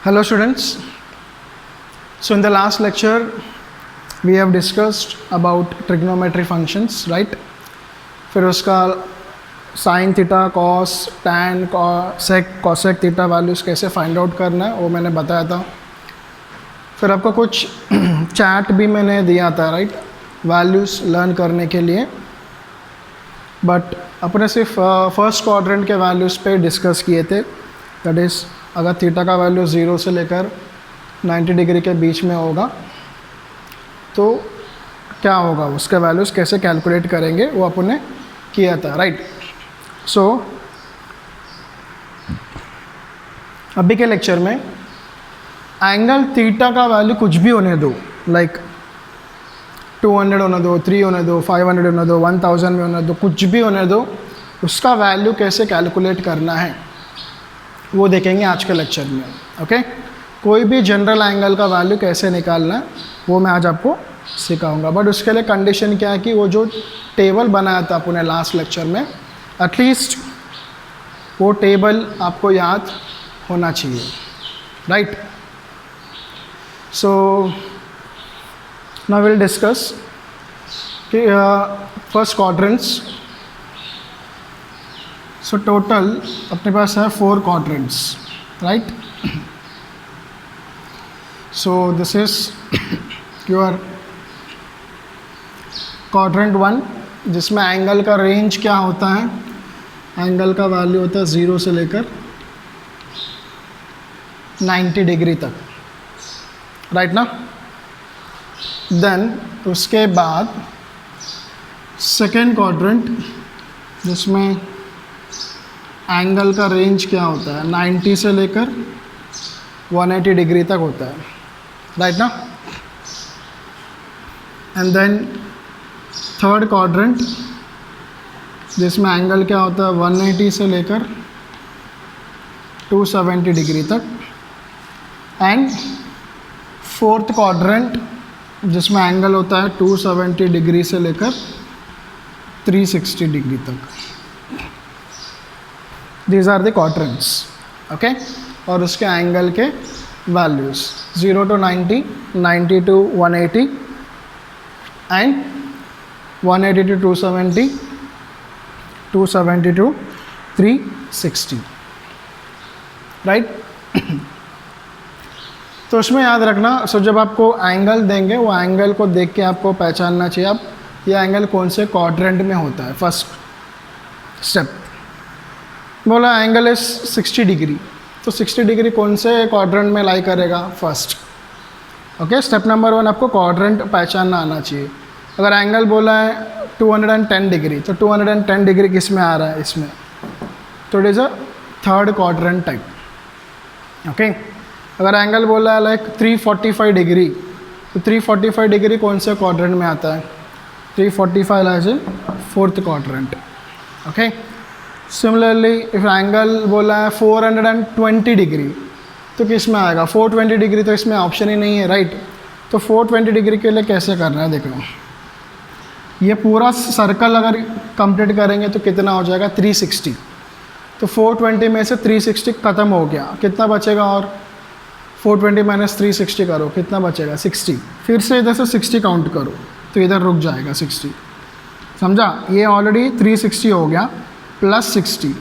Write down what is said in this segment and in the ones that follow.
Hello students. So in the last lecture we have discussed about trigonometry functions, right? फिर उसका sign theta, cos, tan, सेक, cosec theta values कैसे find out करना है वो मैंने बताया था. फिर आपको कुछ चैट भी मैंने दिया था, राइट, वैल्यूज़ लर्न करने के लिए. बट अपने सिर्फ फर्स्ट क्वाड्रेंट के वैल्यूज़ पे डिस्कस किए थे. दैट इज़ अगर थीटा का वैल्यू 0 से लेकर 90 डिग्री के बीच में होगा तो क्या होगा, उसके वैल्यूज़ कैसे कैलकुलेट करेंगे वो अपन ने किया था, राइट. सो अभी के लेक्चर में एंगल थीटा का वैल्यू कुछ भी होने दो, लाइक 200 होने दो, 3 होने दो, 500 होने दो, 1000 में होने दो, कुछ भी होने दो, उसका वैल्यू कैसे कैलकुलेट करना है वो देखेंगे आज के लेक्चर में. ओके, कोई भी जनरल एंगल का वैल्यू कैसे निकालना है वो मैं आज आपको सिखाऊंगा. बट उसके लिए कंडीशन क्या है कि वो जो टेबल बनाया था अपने लास्ट लेक्चर में, एटलीस्ट वो टेबल आपको याद होना चाहिए, right. So now will discuss कि फर्स्ट क्वाड्रेंट्स. सो टोटल अपने पास है 4 quadrants, right. So this is your quadrant 1 जिसमें एंगल का रेंज क्या होता है, एंगल का वैल्यू होता है 0 से लेकर 90 डिग्री तक, राइट ना. देन उसके बाद सेकेंड क्वाड्रेंट जिसमें एंगल का रेंज क्या होता है, 90 से लेकर 180 डिग्री तक होता है, राइट ना. एंड देन थर्ड क्वाड्रेंट जिसमें एंगल क्या होता है 180 से लेकर 270 डिग्री तक. एंड फोर्थ क्वाड्रेंट जिसमें एंगल होता है 270 डिग्री से लेकर 360 डिग्री तक. These are the quadrants, okay. और उसके एंगल के values 0 to 90, 90 to 180 and 180 to 270, 270 to 360, right. तो उसमें याद रखना, सो जब आपको एंगल देंगे वो एंगल को देख के आपको पहचानना चाहिए आप ये एंगल कौन से क्वाड्रेंट में होता है. फर्स्ट स्टेप बोला एंगल इज 60 डिग्री, तो 60 डिग्री कौन से क्वाड्रेंट में लाई करेगा, फर्स्ट. ओके, स्टेप नंबर 1 आपको क्वाड्रेंट पहचानना आना चाहिए. अगर एंगल बोला है 210 डिग्री तो 210 डिग्री किस में आ रहा है, इसमें, तो it is a third quadrant type. Okay, अगर एंगल बोला है लाइक 345 डिग्री तो 345 डिग्री कौन से क्वाड्रेंट में आता है, 345 lies in fourth quadrant. Okay, similarly if angle बोला है 420 डिग्री तो किस में आएगा, 420 डिग्री, तो इसमें ऑप्शन ही नहीं है, राइट. तो 420 डिग्री के लिए कैसे करना है, देखो ये पूरा सर्कल अगर कंप्लीट करेंगे तो कितना हो जाएगा 360. तो 420 में से 360 ख़त्म हो गया, कितना बचेगा, और 420 माइनस 360 करो, कितना बचेगा 60. फिर से इधर से 60 काउंट करो तो इधर रुक जाएगा 60, समझा. ये ऑलरेडी 360 हो गया प्लस 60,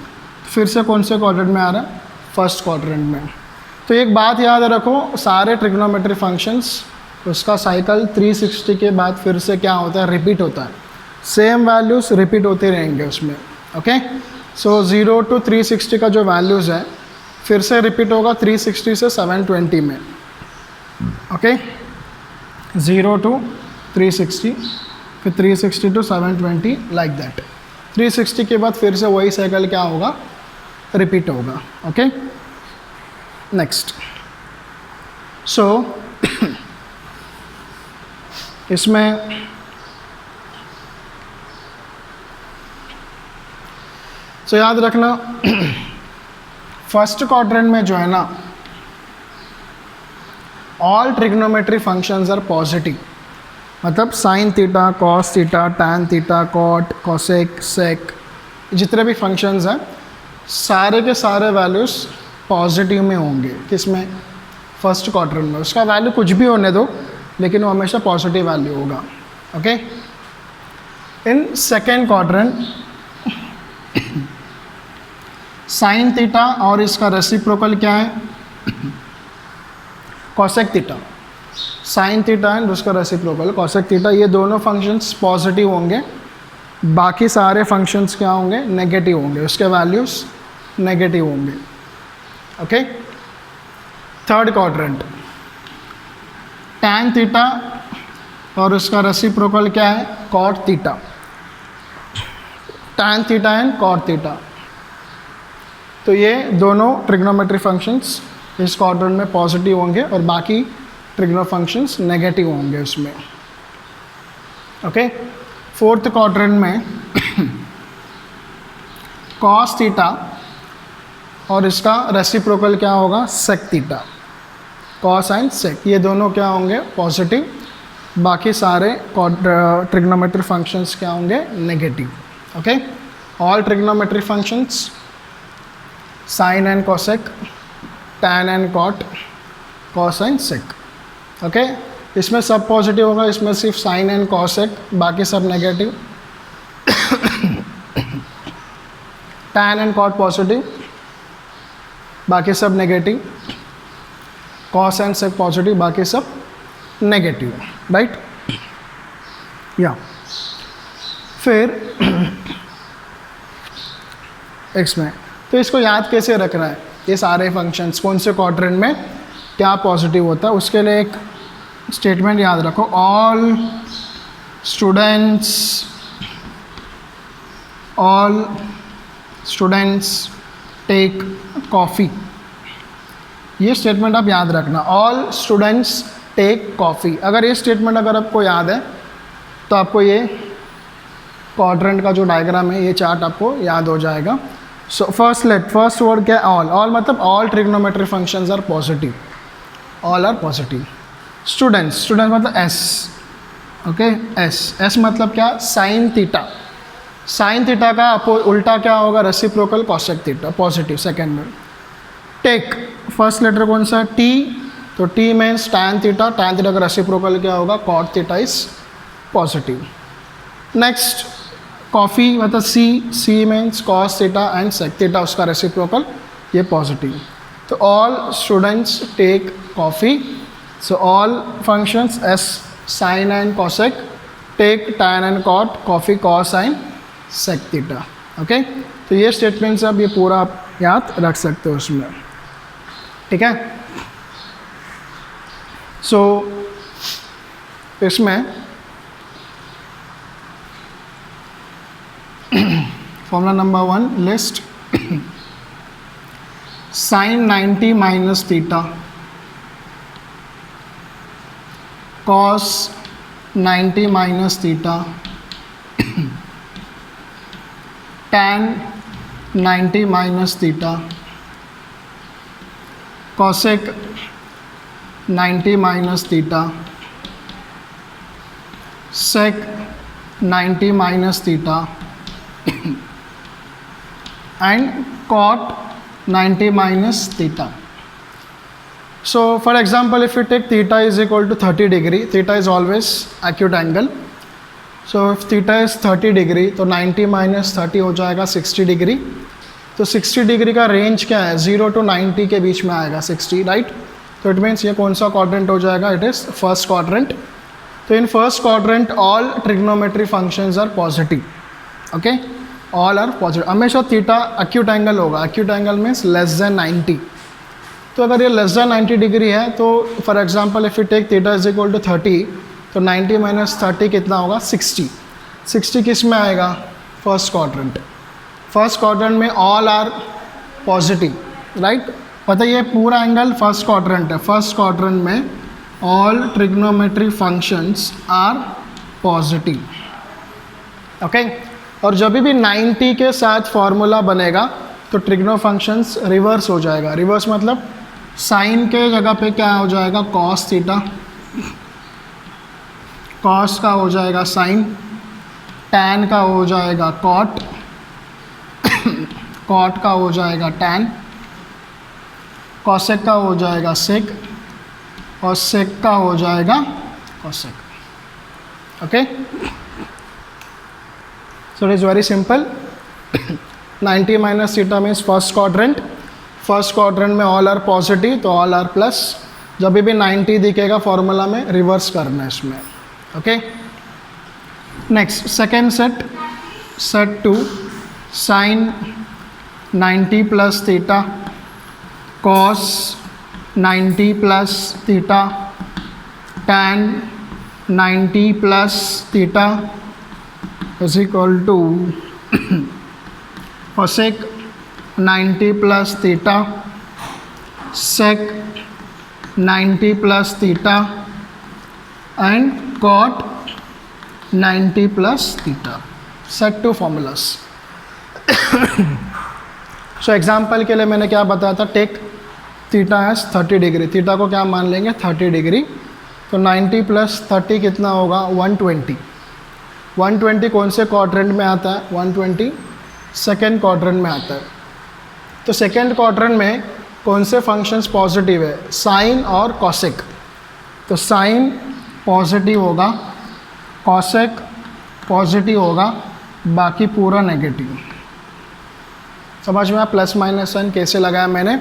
फिर से कौन से क्वाड्रेंट में आ रहा है, फर्स्ट क्वाड्रेंट में. तो एक बात याद रखो, सारे ट्रिग्नोमेट्री फंक्शंस उसका साइकिल 360 के बाद फिर से क्या होता है, रिपीट होता है. सेम वैल्यूज़ रिपीट होते रहेंगे उसमें. ओके, सो 0 to 360 का जो वैल्यूज़ है फिर से रिपीट होगा 360 से 720 में. ओके, 0 to 360, फिर 360 to 720, लाइक दैट. 360 के बाद फिर से वही साइकिल क्या होगा, रिपीट होगा. Okay, next. सो इसमें सो याद रखना फर्स्ट क्वाड्रेंट में जो है ना, all trigonometry functions are positive. मतलब sine theta, cos theta, tan theta, cot, cosec, sec, जितने भी फंक्शंस हैं सारे के सारे वैल्यूज़ पॉजिटिव में होंगे. किस में, फर्स्ट क्वाड्रेंट में, उसका वैल्यू कुछ भी होने दो लेकिन वो हमेशा पॉजिटिव वैल्यू होगा। ओके, इन सेकेंड क्वाड्रेंट साइन थीटा और इसका रेसिप्रोकल क्या है, cosec theta. Sign theta and उसका रेसिप्रोकल कॉसेक थीटा, ये दोनों फंक्शंस पॉजिटिव होंगे, बाकी सारे फंक्शंस क्या होंगे, नेगेटिव होंगे, उसके वैल्यूज नेगेटिव होंगे। Okay, third quadrant tan theta और उसका रेसिप्रोकल क्या है, cot theta. Tan theta and cot theta, तो ये दोनों ट्रिग्नोमेट्री फंक्शंस इस क्वाड्रेंट में पॉजिटिव होंगे और बाकी ट्रिग्नो फंक्शंस नेगेटिव होंगे उसमें। ओके, फोर्थ क्वाड्रेंट में कॉस थीटा और इसका रेसिप्रोकल क्या होगा, sec theta. Cos and sec ये दोनों क्या होंगे, पॉजिटिव, बाकी सारे ट्रिग्नोमेट्री फंक्शंस क्या होंगे, negative. Okay, all trigonometry functions sine and cosec, tan and cot, cos and sec. Okay, इसमें सब पॉजिटिव होगा, इसमें सिर्फ साइन एंड कॉसेक, बाकी सब negative. Tan and cot positive, बाकी सब negative. Cos and sec positive, बाकी सब नेगेटिव। राइट, या फिर इसमें तो इसको याद कैसे रखना है, ये सारे फंक्शंस कौन से क्वाड्रेंट में क्या पॉजिटिव होता है, उसके लिए एक स्टेटमेंट याद रखो, ऑल स्टूडेंट्स टेक कॉफ़ी। ये स्टेटमेंट आप याद रखना, ऑल स्टूडेंट्स टेक कॉफ़ी। अगर ये स्टेटमेंट अगर आपको याद है तो आपको ये क्वाड्रेंट का जो डायग्राम है, ये चार्ट आपको याद हो जाएगा। सो फर्स्ट वर्ड क्या है, ऑल मतलब all trigonometry functions are positive, all are positive. Students मतलब एस। ओके, एस मतलब क्या, साइन थीटा। साइन थीटा का उल्टा क्या होगा, reciprocal cosec theta, positive second में। टेक फर्स्ट लेटर कौन सा, टी, तो T means tan theta, tan theta का रेसिप्रोकल क्या होगा, cot theta is positive. Next coffee मतलब C means cos theta and sec theta, उसका रेसिप्रोकल ये पॉजिटिव। तो all students take coffee, so all functions S sine and cosec, take tan and cot, coffee cos and sec theta. Okay, तो ये statements अब ये पूरा आप याद रख सकते हो उसमें। ठीक है, सो इसमें formula number 1 list sine 90 minus theta, cos 90 minus theta, tan 90 minus theta, cosec 90 minus theta, sec 90 minus theta and cot 90 minus theta. So for example, if you take theta is equal to 30 degree, theta is always acute angle. So if theta is 30 degree, तो 90 minus 30 हो जाएगा 60 degree. तो 60 degree का range क्या है, 0 to 90 के बीच में आएगा 60, राइट। तो इट मीन्स ये कौन सा क्वाड्रेंट हो जाएगा, इट इज़ फर्स्ट क्वाड्रेंट। तो in first quadrant all trigonometry functions are positive. Okay, all are positive. हमेशा थीटा एक्यूट एंगल होगा, acute angle means less than 90। तो अगर ये लेस देन 90 डिग्री है तो for example if you take theta is equal to 30, तो 90 minus 30 कितना होगा, 60। 60 किस में आएगा, फर्स्ट क्वाड्रेंट। फर्स्ट क्वाड्रेंट में ऑल आर पॉजिटिव, राइट। पता ये पूरा एंगल फर्स्ट क्वाड्रेंट है, फर्स्ट क्वाड्रेंट में all trigonometry functions are positive. Okay, और जब भी 90 के साथ फॉर्मूला बनेगा तो ट्रिग्नो फंक्शंस रिवर्स हो जाएगा। रिवर्स मतलब साइन के जगह पे क्या हो जाएगा, कॉस थीटा, कॉस का हो जाएगा साइन, टैन का हो जाएगा कॉट, कॉट का हो जाएगा टैन, कॉसेक का हो जाएगा सेक, और सेक का हो जाएगा cosec. Okay, so it is very simple. 90 minus theta means first quadrant. First quadrant में ऑल आर पॉजिटिव तो ऑल आर प्लस. जब भी 90 दिखेगा फॉर्मूला में रिवर्स करना है इसमें. Okay, next second set, set 2 sine 90 plus theta cos 90 plus theta tan 90 plus theta is equal to cosec 90 plus theta sec 90 plus theta and cot 90 plus theta. Set 2 formulas. So example के लिए मैंने क्या बताया था, take theta as 30 degree. Theta को क्या मान लेंगे 30 डिग्री. तो 90 प्लस 30 कितना होगा 120. 120 कौन से क्वाड्रेंट में आता है 120 सेकेंड क्वाड्रेंट में आता है. तो सेकेंड क्वाड्रेंट में कौन से फंक्शंस पॉजिटिव है साइन और कॉसेक. तो साइन पॉजिटिव होगा, कॉसेक पॉजिटिव होगा, बाकी पूरा नेगेटिव. समझ में प्लस माइनस साइन कैसे लगाया मैंने.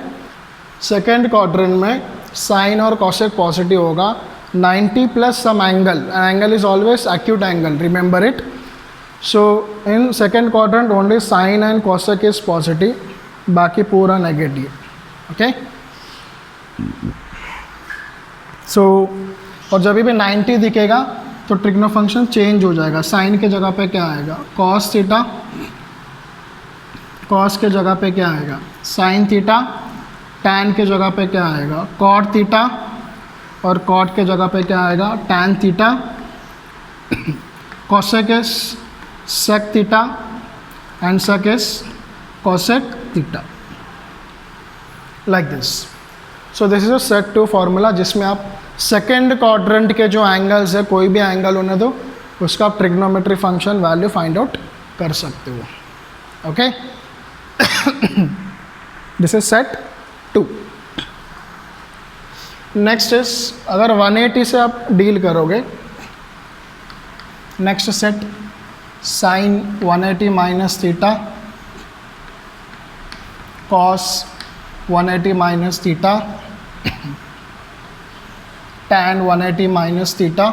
सेकेंड क्वाड्रेंट में साइन और कॉसेक पॉजिटिव होगा. 90 plus some angle, angle is always acute angle, remember it. So in second quadrant only sine and cosec is positive, बाकी पूरा नेगेटिव. ओके, सो और जब भी 90 दिखेगा तो ट्रिग्नो फंक्शन चेंज हो जाएगा. साइन के जगह पे क्या आएगा कॉस थीटा, कॉस के जगह पे क्या आएगा साइन थीटा, टैन के जगह पे क्या आएगा कॉट थीटा, और कॉट के जगह पे क्या आएगा tan theta. Cosec is sec theta and sec is cosec theta, like this. So this is a set 2 formula जिसमें आप सेकेंड क्वाड्रेंट के जो एंगल्स है कोई भी एंगल होने दो उसका आप trigonometry function value find out कर सकते हो. Okay, this is set 2. Next is अगर 180 से आप डील करोगे, next set sine 180 minus theta cos 180 minus theta tan 180 minus theta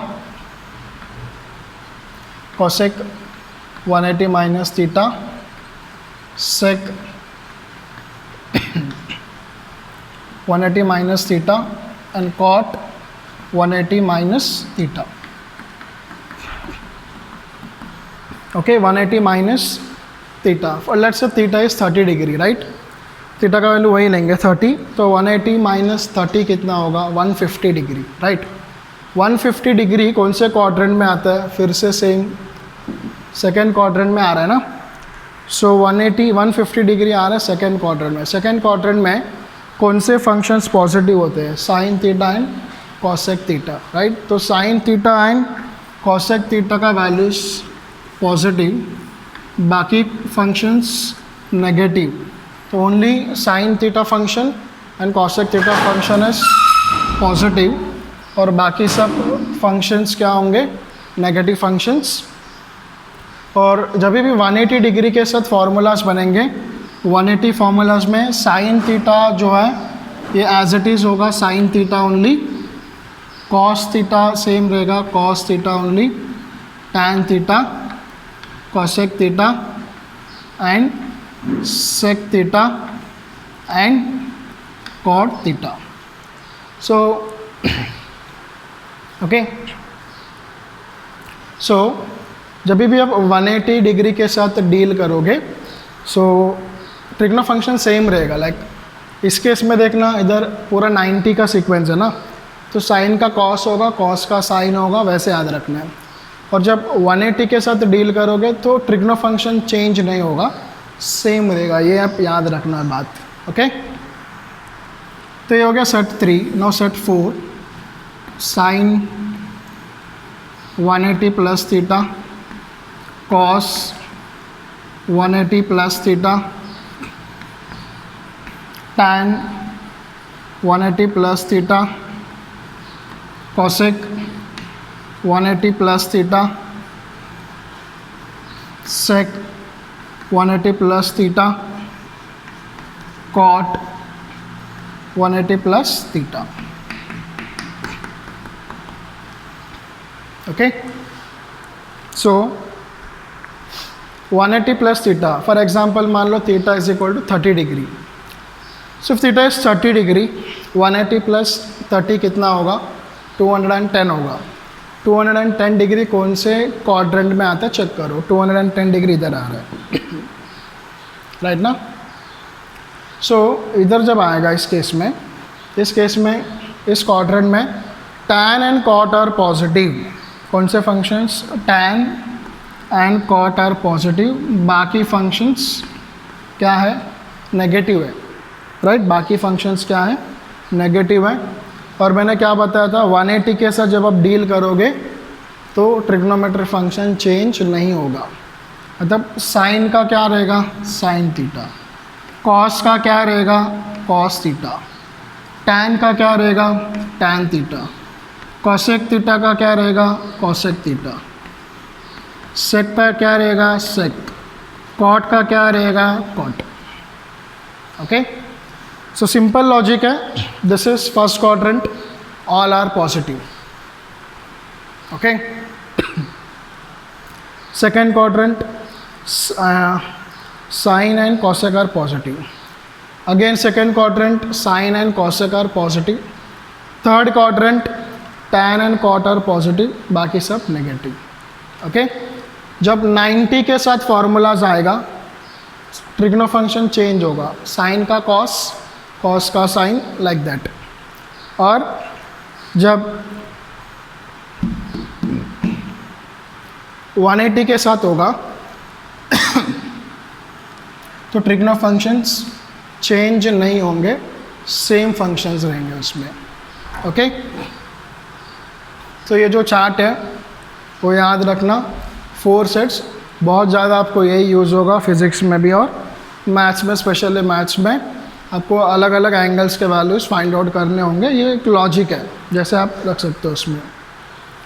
cosec 180 minus theta sec 180 minus theta and cot 180 minus theta. Okay, 180 minus theta, और let's say theta is 30 degree, right. Theta का value वही लेंगे 30. तो 180 minus 30 कितना होगा 150 degree, right. 150 degree कौन से quadrant में आता है, फिर से सेम सेकेंड क्वाड्रेंट में आ रहा है ना. सो 150 डिग्री आ रहा है सेकेंड क्वाड्रेंट में. सेकेंड क्वाड्रेंट में कौन से फंक्शंस पॉजिटिव होते हैं sine theta and cosec theta, right. तो sine theta and cosec theta का वैल्यूज पॉजिटिव, बाकी फंक्शंस नेगेटिव. तो only sine theta function and cosec theta function is positive, और बाकी सब फंक्शंस क्या होंगे नेगेटिव फंक्शंस. और जब भी 180 डिग्री के साथ फार्मूलाज बनेंगे 180 फार्मूलाज में साइन थीटा जो है ये एज इट इज़ होगा sine theta only, cos theta same रहेगा cos theta only, tan theta cosec theta and sec theta and cot theta. So okay, so जब भी आप 180 डिग्री के साथ डील करोगे सो ट्रिग्नो फंक्शन सेम रहेगा. लाइक इस केस में देखना इधर पूरा 90 का सीक्वेंस है ना, तो साइन का कॉस होगा, कॉस का साइन होगा, वैसे याद रखना है. और जब 180 के साथ डील करोगे तो ट्रिग्नो फंक्शन चेंज नहीं होगा, सेम रहेगा, ये आप याद रखना है बात. ओके, तो ये हो गया set 3. Now set 4 sine 180 plus theta cos 180 plus theta tan 180 plus theta cosec 180 plus theta, sec 180 plus theta, cot 180 plus theta. Okay, so 180 plus theta, for example मान लो theta is equal to 30 degree. So if theta is 30 degree, 180 plus 30 कितना होगा? 210 होगा. 210 degree कौन से quadrant में आता है check करो. 210 डिग्री इधर आ रहा है, राइट ना. सो इधर जब आएगा इस केस में, इस क्वाड्रेंट में tan and cot are positive. कौन से functions? tan and cot are positive. बाकी फंक्शंस क्या है? नेगेटिव है, राइट. बाकी फंक्शंस क्या है? नेगेटिव है. और मैंने क्या बताया था, 180 के साथ जब आप डील करोगे तो ट्रिग्नोमेट्रिक फंक्शन चेंज नहीं होगा. मतलब साइन का क्या रहेगा? Sign theta. कॉस का क्या रहेगा? Cos theta. टैन का क्या रहेगा? Tan theta. कॉसेक थीटा का क्या रहेगा? Cosec theta. सेक का क्या रहेगा? सेक. कॉट का क्या रहेगा? Cot. Okay, so simple logic है. This is first quadrant, all are positive. Okay, second quadrant, sine and cosec are positive. Again second quadrant, sine and cosec are positive. Third quadrant, tan and cot are positive, बाकी सब negative. Okay, जब 90 के साथ formulas आएगा trigno function change होगा. Sign का cos, cos का sign, like that. और जब 180 के साथ होगा तो ट्रिग्नो फंक्शंस चेंज नहीं होंगे, सेम फंक्शंस रहेंगे उसमें. ओके, तो ये जो चार्ट है वो याद रखना. 4 सेट्स, बहुत ज़्यादा आपको यही यूज़ होगा फिज़िक्स में भी और मैथ्स में. स्पेशली मैथ्स में आपको अलग अलग एंगल्स के वैल्यूज़ फाइंड आउट करने होंगे. ये एक लॉजिक है, जैसे आप रख सकते हो उसमें,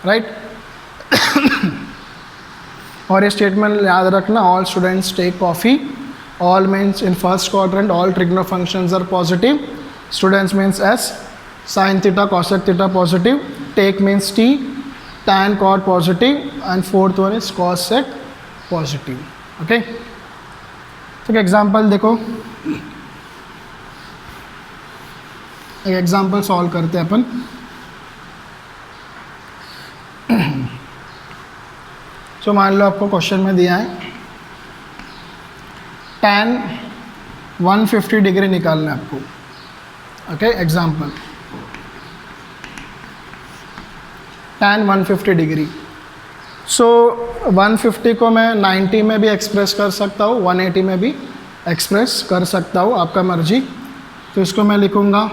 राइट. और ये स्टेटमेंट याद रखना, all students take coffee. All means in first quadrant all trigno functions are positive. Students means S. Sine theta cosec theta positive. Take means T. Tan cot positive. And fourth one is cosec positive. Okay, तो एक example देखो, एक example solve करते हैं अपन. सो मान लो आपको question में दिया है tan 150 डिग्री निकालना है आपको. ओके, एग्जाम्पल tan 150 डिग्री. सो 150 को मैं 90 में भी एक्सप्रेस कर सकता हूँ, 180 में भी एक्सप्रेस कर सकता हूँ, आपका मर्जी. तो इसको मैं लिखूँगा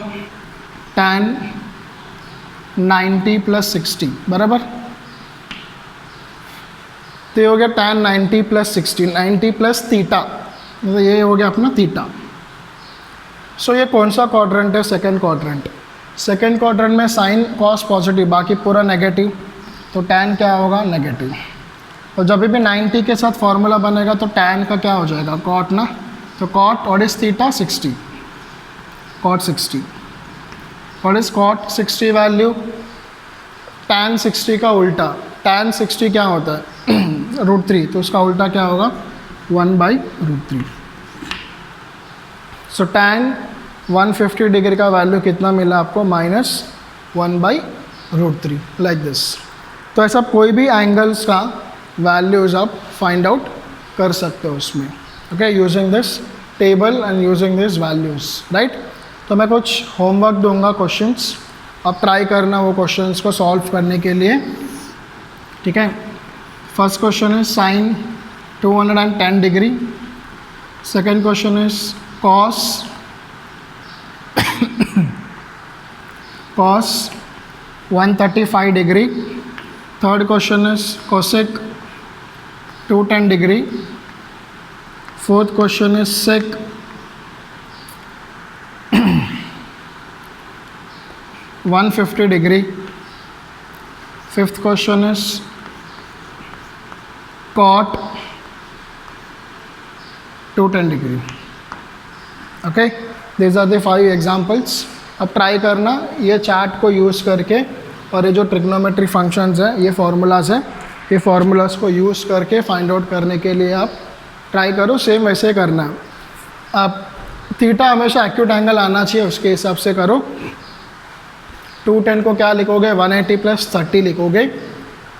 tan 90 + 60 बराबर. तो ये हो गया tan 90 + 60, 90 प्लस थीटा, मतलब ये हो गया अपना थीटा. सो ये कौन सा क्वाड्रेंट है? Second quadrant. सेकेंड क्वाड्रेंट में साइन कॉस पॉजिटिव, बाकी पूरा नेगेटिव. तो tan क्या होगा? नेगेटिव. और जब भी 90 के साथ फॉर्मूला बनेगा तो tan का क्या हो जाएगा? कॉट ना. तो कॉट और इस थीटा 60, कॉट 60. और इस कॉट 60 वैल्यू tan 60 का उल्टा. tan 60 क्या होता है? √3. तो उसका उल्टा क्या होगा? 1/√3. सो tan 150 डिग्री का वैल्यू कितना मिला आपको? -1/√3, लाइक दिस. तो ऐसा कोई भी एंगल्स का वैल्यूज आप फाइंड आउट कर सकते हो उसमें. Okay, using this table and using this values, right. तो मैं कुछ होमवर्क दूंगा, क्वेश्चंस आप ट्राई करना वो क्वेश्चंस को सॉल्व करने के लिए. ठीक है, first question is sine 210 degree. Second question is cos cos 135 degree. Third question is cosec 210 degree. Fourth question is sec 150 degree. Fifth question is cot 210 degree. Okay, these are the 5 examples. अब try करना ये chart को use करके, और ये जो trigonometry functions है, ये फार्मूलाज है, ये फार्मूलाज को यूज़ करके फाइंड आउट करने के लिए आप ट्राई करो। सेम वैसे करना है। आप थीटा हमेशा एक्यूट एंगल आना चाहिए, उसके हिसाब से करो। 210 को क्या लिखोगे, 180 + 30 लिखोगे।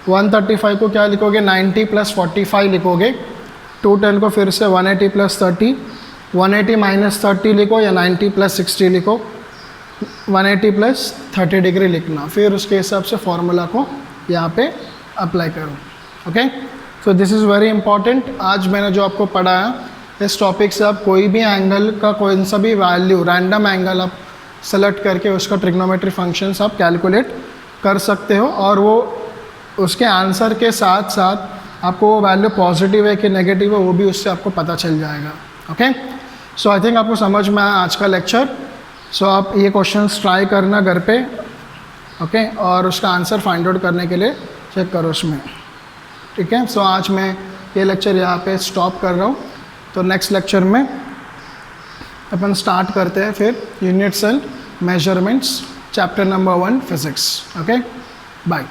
135 को क्या लिखोगे, 90 + 45 लिखोगे। 210 को फिर से 180 + 30, 180 - 30 लिखो या 90 + 60 लिखो। 180 + 30 डिग्री लिखना, फिर उसके हिसाब से फॉर्मूला को यहाँ पे अप्लाई करो। Okay, so this is very important. आज मैंने जो आपको पढ़ाया, इस टॉपिक से आप कोई भी एंगल का कोई सा भी वैल्यू, रैंडम एंगल आप सेलेक्ट करके उसका ट्रिग्नोमेट्री फंक्शंस आप कैलकुलेट कर सकते हो, और वो उसके आंसर के साथ साथ आपको वो वैल्यू पॉजिटिव है कि नेगेटिव है वो भी उससे आपको पता चल जाएगा। ओके, सो आई थिंक आपको समझ में आया आज का लेक्चर। सो आप ये क्वेश्चंस ट्राई करना घर पे, ओके, और उसका आंसर फाइंड आउट करने के लिए चेक करो उसमें। ठीक है, सो आज मैं ये लेक्चर यहाँ पे स्टॉप कर रहा हूँ। तो नेक्स्ट लेक्चर में अपन स्टार्ट करते हैं फिर units and measurements, chapter number 1 physics. Okay, bye.